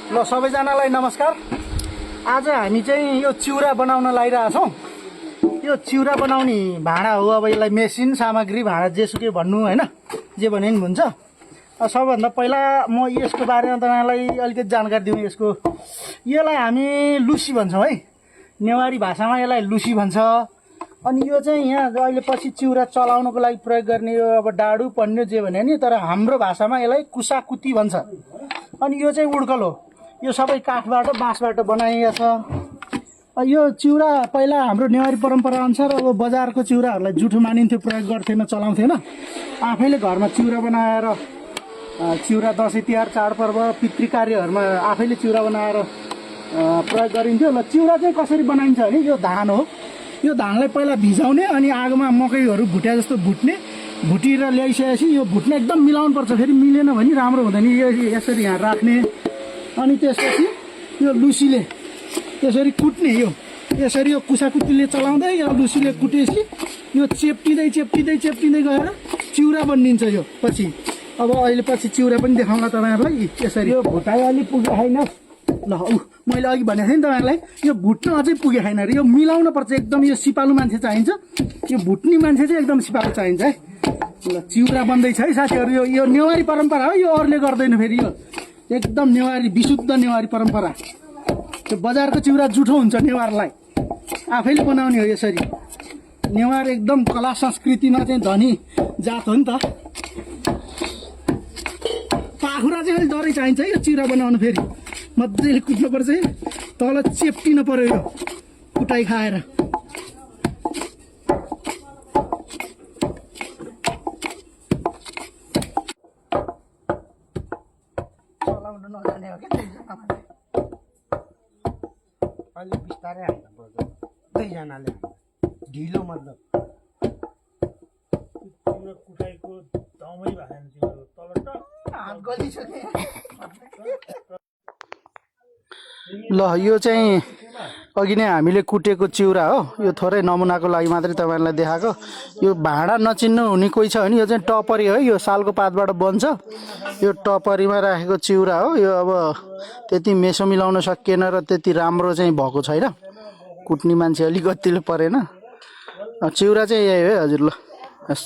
ल सबैजनालाई नमस्कार। आज हामी चाहिँ यो चिउरा बनाउन लागिरहेछौँ। यो चिउरा बनाउने भाँडा हो। अब यसलाई मेसिन सामग्री भाँडा जेसुकै भन्नु हैन, जे भने पनि हुन्छ। सबभन्दा पहिला म यसको बारेमा तपाईलाई अलिकति जानकारी दिउँ। यसलाई हामी लुसी भन्छौँ है, नेवारी भाषामा यसलाई लुसी भन्छ। अनि यो चाहिँ यहाँ अहिले पछि चिउरा चलाउनको लागि प्रयोग गर्ने यो अब डाडु पन्यो जे भने नि, तर हाम्रो भाषामा यसलाई कुसाकुती भन्छ। अनि यो चाहिँ उड्कल हो। यो सबै काठबाट बाँसबाट बनाइएको छ। यो चिउरा पहिला हाम्रो नेवारी परम्परा अनुसार अब बजारको चिउराहरूलाई जुठो मानिन्थ्यो, प्रयोग गर्थेन, चलाउँथेन। आफैले घरमा चिउरा बनाएर चिउरा दसैँ तिहार चाडपर्व पितृ कार्यहरूमा आफैले चिउरा बनाएर प्रयोग गरिन्थ्यो। ल चिउरा चाहिँ कसरी बनाइन्छ भने यो धान हो। यो धानलाई पहिला भिजाउने अनि आगोमा मकैहरू भुट्या जस्तो भुटेर ल्याइसकेपछि यो भुट्न एकदम मिलाउनु पर्छ। फेरि मिलेन भने राम्रो हुँदैन। यसरी यहाँ राख्ने अनि त्यसपछि यो लुसीले त्यसरी कुट्ने। यसरी यो कुसाकुटीले चलाउँदै यो लुसीले कुटेपछि यो चेप्टिँदै गएर चिउरा बनिन्छ। यो पछि अब अहिले पछि चिउरा पनि देखाउँला तपाईँहरूलाई। यसरी यो भुटाइ अलि पुगे छैन। ल मैले अघि भनेको थिएँ नि तपाईँहरूलाई, यो भुट्न अझै पुगे छैन अरे। यो मिलाउन पर्छ एकदम। यो सिपालु मान्छे चाहिन्छ। यो भुट्ने मान्छे चाहिँ एकदम सिपालु चाहिन्छ है। ल चिउरा बन्दैछ है साथीहरू। यो नेवारी परम्परा हो। यो अरूले गर्दैन। फेरि यो एकदम नेवारी, विशुद्ध नेवारी परम्परा। त्यो बजारको चिउरा जुठो हुन्छ। नेवारलाई आफैले बनाउने हो यसरी। नेवार एकदम कला संस्कृतिमा चाहिँ धनी जात हो नि त। पाखुरा चाहिँ अलिक डरै चाहिन्छ है यो चिउरा बनाउनु। फेरि मजाले कुट्नुपर्छ है, तल चेप्टिन पर्यो यो कुटाइ खाएर। चलाउनु नजाने हो क्या अलि बिस्तारै हाल्नुपर्छ दुईजनाले, ढिलो मतलब। कुटाइको दमै भएन तिम्रो तल हात गलिसके। ल यो चाहिँ अघि नै हामीले कुटेको चिउरा हो। यो थोरै नमुनाको लागि मात्रै तपाईँहरूलाई देखाएको। यो भाँडा नचिन्नु हुने कोही छ भने यो चाहिँ टपरी है। यो सालको पातबाट बन्छ। यो टपरीमा राखेको चिउरा हो। यो अब त्यति मेसो मिलाउन सकिएन र त्यति राम्रो चाहिँ भएको छैन। कुट्ने मान्छे अलिकतिले परेन। चिउरा चाहिँ यही हो है हजुर। ल हस्।